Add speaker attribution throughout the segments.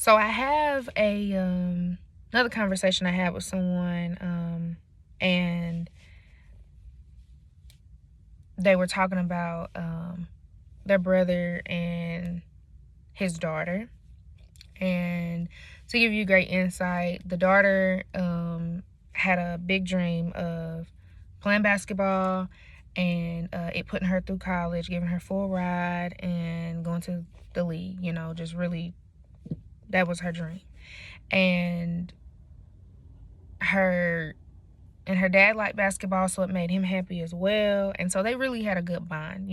Speaker 1: So I have another conversation I had with someone, and they were talking about their brother and his daughter. And to give you great insight, the daughter had a big dream of playing basketball and it putting her through college, giving her full ride and going to the league, just really, that was her dream. And her her dad liked basketball, so it made him happy as well. And so they really had a good bond,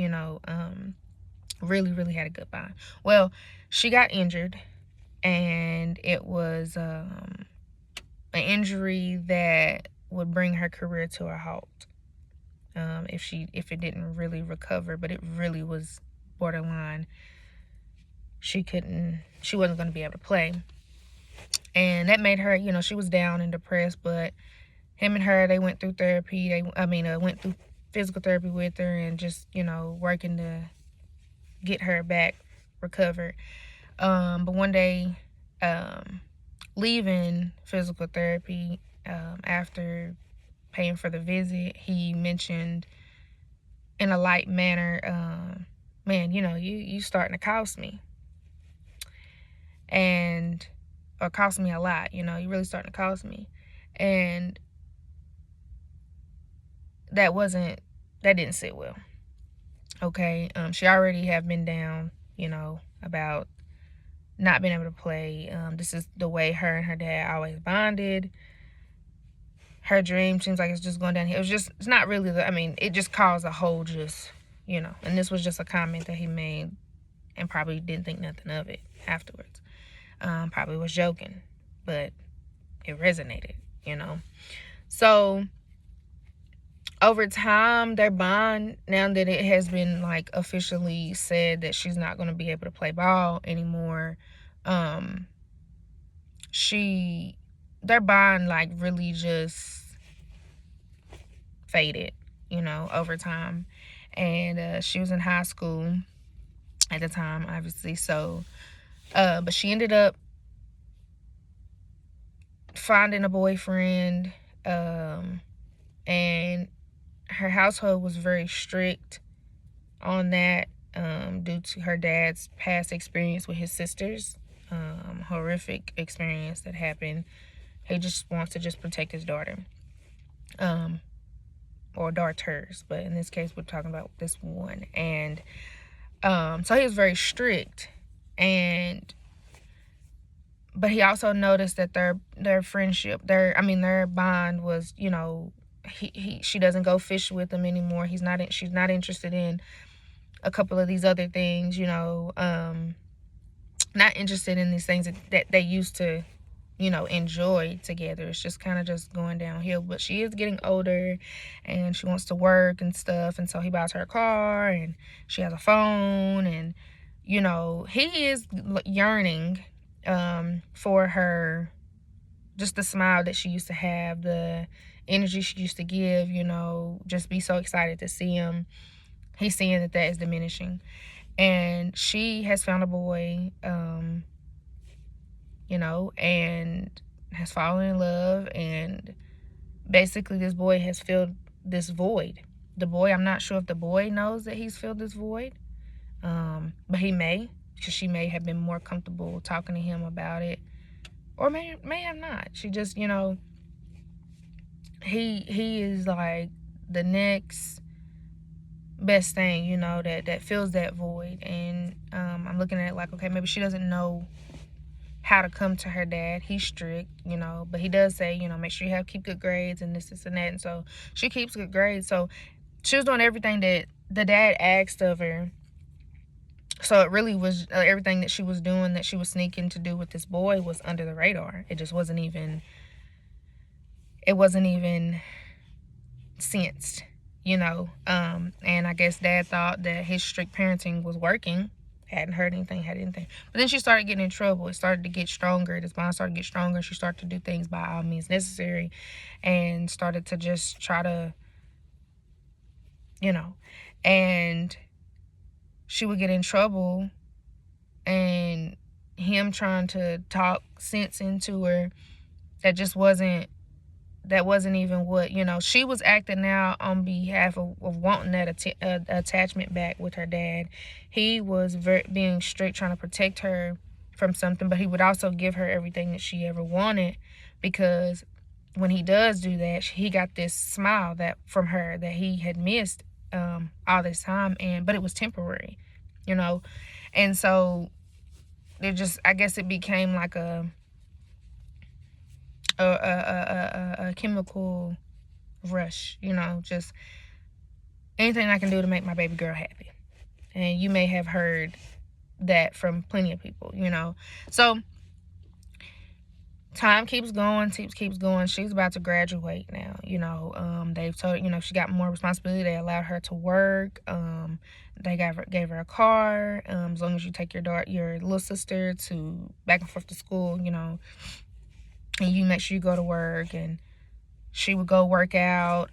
Speaker 1: really, really had a good bond. Well, she got injured, and it was an injury that would bring her career to a halt if it didn't really recover. But it really was borderline. She wasn't going to be able to play, and that made her, she was down and depressed. But him and her, they went through therapy. Went through physical therapy with her, and just working to get her back recovered. But one day, leaving physical therapy, after paying for the visit, he mentioned in a light manner, man, you starting to cost me. And, or cost me a lot, you really starting to cost me. And that didn't sit well. Okay. She already have been down, about not being able to play. This is the way her and her dad always bonded. Her dream seems like it's just going down here. It's not really it just caused a whole and this was just a comment that he made and probably didn't think nothing of it afterwards. Probably was joking, but it resonated, So over time, their bond, now that it has been officially said that she's not going to be able to play ball anymore, their bond really just faded, over time. And she was in high school at the time, obviously. So, but she ended up finding a boyfriend, and her household was very strict on that, due to her dad's past experience with his sisters, horrific experience that happened. He just wants to protect his daughter, or daughters, but in this case we're talking about this one. And so he was very strict, but he also noticed that their friendship, their bond was, she doesn't go fish with him anymore. She's not interested in a couple of these other things, not interested in these things that they used to, enjoy together. It's just kind of just going downhill. But she is getting older and she wants to work and stuff. And so he buys her a car and she has a phone. And, he is yearning for her, just the smile that she used to have, the energy she used to give, just be so excited to see him. He's seeing that is diminishing. And she has found a boy, and has fallen in love. And basically this boy has filled this void. The boy, I'm not sure if the boy knows that he's filled this void, but he may, because she may have been more comfortable talking to him about it, or may have not. She just, he is like the next best thing, that fills that void. And I'm looking at it okay, maybe she doesn't know how to come to her dad. He's strict, but he does say, make sure you keep good grades and this and that. And so she keeps good grades. So she was doing everything that the dad asked of her. So it really was everything that she was doing, that she was sneaking to do with this boy, was under the radar. It just wasn't even sensed, and I guess dad thought that his strict parenting was working, hadn't heard anything, but then she started getting in trouble. It started to get stronger. This bond started to get stronger. She started to do things by all means necessary, and started to just try to, and she would get in trouble, and him trying to talk sense into her that just wasn't even what, she was acting out on behalf of wanting that attachment back with her dad. He was being strict, trying to protect her from something, but he would also give her everything that she ever wanted, because when he does do that, he got this smile that from her that he had missed all this time, but it was temporary, and so it just, I guess it became like a chemical rush, just anything I can do to make my baby girl happy. And you may have heard that from plenty of people, So time keeps going. She's about to graduate now, they've told her, she got more responsibility. They allowed her to work. They gave her a car. As long as you take your little sister to back and forth to school, and you make sure you go to work. And she would go work out.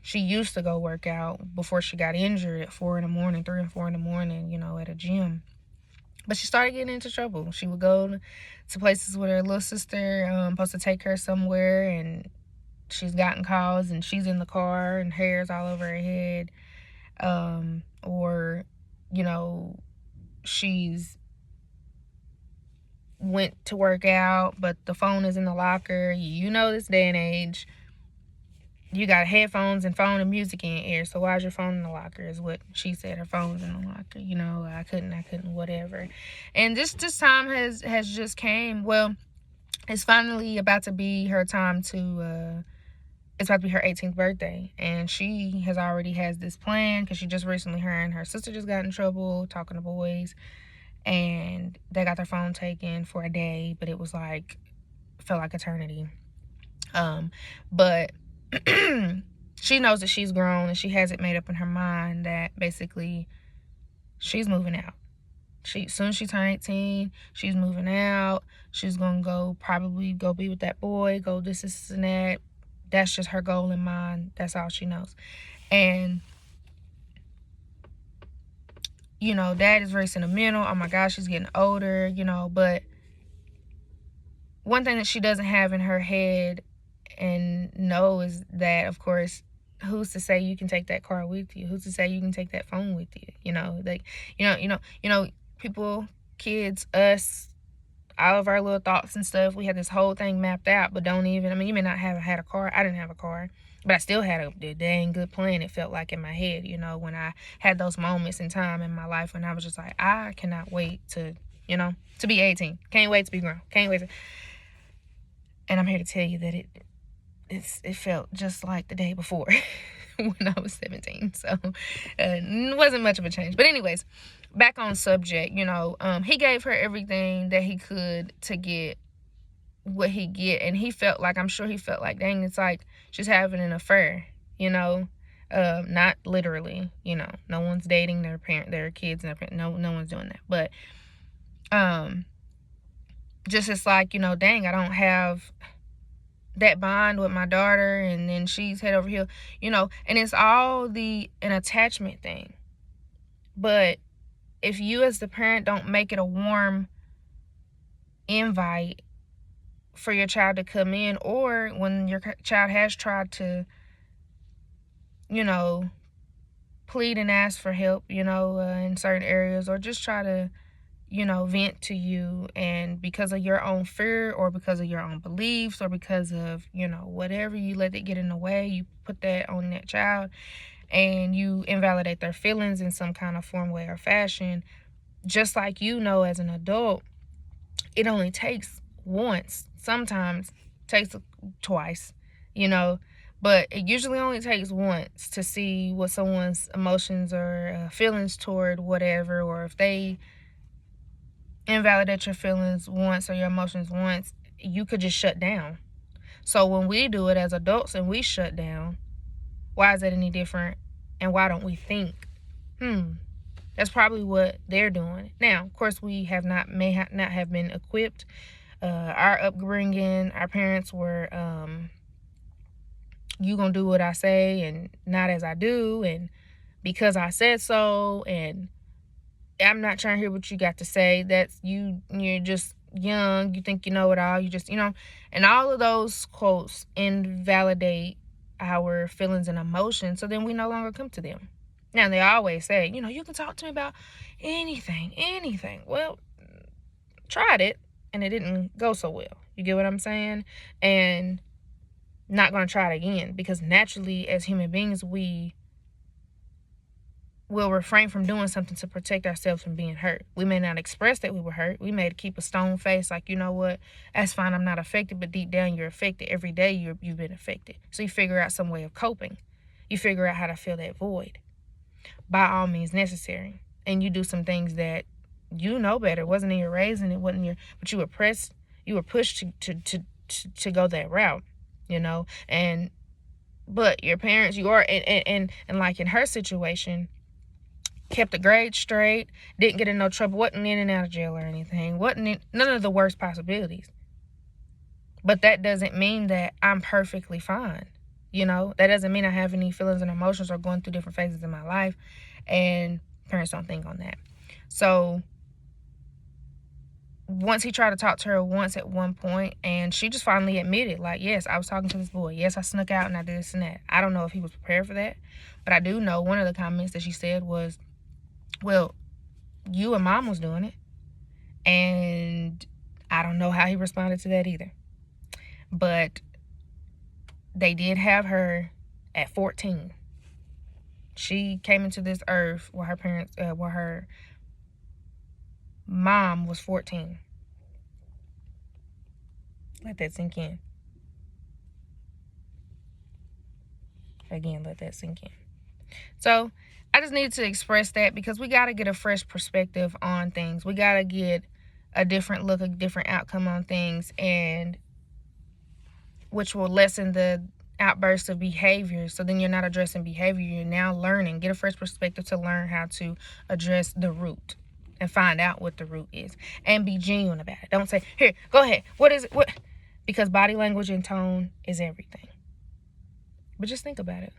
Speaker 1: She used to go work out before she got injured at 4 in the morning, 3 and 4 in the morning, at a gym. But she started getting into trouble. She would go to places with her little sister, supposed to take her somewhere, and she's gotten calls and she's in the car and hair's all over her head. Or, she's went to work out, but the phone is in the locker. This day and age, you got headphones and phone and music in your ear, so why's your phone in the locker, is what she said. Her phone's in the locker. I couldn't, whatever. And this time has just came. Well, it's finally about to be her time to, it's about to be her 18th birthday. And she already has this plan, because she just recently, her and her sister just got in trouble talking to boys. And they got their phone taken for a day, but it was felt like eternity. But she knows that she's grown, and she has it made up in her mind that basically she's moving out. Soon as she turns 18, she's moving out. She's gonna probably go be with that boy, go this and that. That's just her goal in mind. That's all she knows. And dad is very sentimental. Oh my gosh, she's getting older, but one thing that she doesn't have in her head and know is that, of course, who's to say you can take that car with you? Who's to say you can take that phone with you? People, kids, us, all of our little thoughts and stuff, we had this whole thing mapped out, but you may not have had a car. I didn't have a car, but I still had a dang good plan, it felt like, in my head, when I had those moments in time in my life when I was just like, I cannot wait to be 18. Can't wait to be grown. Can't wait to... And I'm here to tell you that it felt just like the day before when I was 17. So it wasn't much of a change. But anyways, back on subject, he gave her everything that he could to get what he get. And I'm sure he felt like, dang, it's like she's having an affair, not literally, no one's dating their kids and their parents. No one's doing that. But just it's like, dang, I don't have that bond with my daughter, and then she's head over heel, and it's all an attachment thing. But if you as the parent don't make it a warm invite for your child to come in, or when your child has tried to, plead and ask for help, in certain areas, or just try to, vent to you, and because of your own fear or because of your own beliefs or because of, whatever, you let it get in the way, you put that on that child and you invalidate their feelings in some kind of form, way, or fashion. Just like, as an adult, it only takes once, sometimes takes twice, but it usually only takes once to see what someone's emotions or feelings toward whatever, or if they invalidate your feelings once or your emotions once, you could just shut down. So when we do it as adults and we shut down, why is that any different? And why don't we think, that's probably what they're doing? Now, of course, we may not have been equipped. Our upbringing, our parents were, you gonna do what I say and not as I do, and because I said so, and I'm not trying to hear what you got to say. That's you're just young, you think you know it all, you just, and all of those quotes invalidate our feelings and emotions, so then we no longer come to them. Now, they always say, you can talk to me about anything. Well, tried it, and it didn't go so well. You get what I'm saying? And not going to try it again, because naturally, as human beings, we will refrain from doing something to protect ourselves from being hurt. We may not express that we were hurt. We may keep a stone face, like, you know what, that's fine, I'm not affected, but deep down you're affected. Every day you've been affected. So you figure out some way of coping. You figure out how to fill that void by all means necessary. And you do some things that you know better. It wasn't in your raising, it wasn't your, but you were pushed to go that route, but your parents, you are, and like in her situation, kept the grades straight, didn't get in no trouble, wasn't in and out of jail or anything, wasn't in none of the worst possibilities. But that doesn't mean that I'm perfectly fine. That doesn't mean I have any feelings and emotions or going through different phases in my life. And parents don't think on that. So once he tried to talk to her once at one point, and she just finally admitted, like, yes, I was talking to this boy. Yes, I snuck out and I did this and that. I don't know if he was prepared for that, but I do know one of the comments that she said was, well, you and mom was doing it. And I don't know how he responded to that either. But they did have her at 14. She came into this earth where her mom was 14. Let that sink in. Again, let that sink in. So I just need to express that, because we got to get a fresh perspective on things. We got to get a different look, a different outcome on things, and which will lessen the outbursts of behavior. So then you're not addressing behavior, you're now learning. Get a fresh perspective to learn how to address the root and find out what the root is, and be genuine about it. Don't say, here, go ahead, what is it, what? Because body language and tone is everything. But just think about it.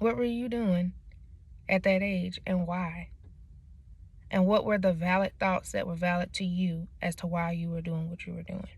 Speaker 1: What were you doing at that age, and why? And what were the valid thoughts that were valid to you as to why you were doing what you were doing?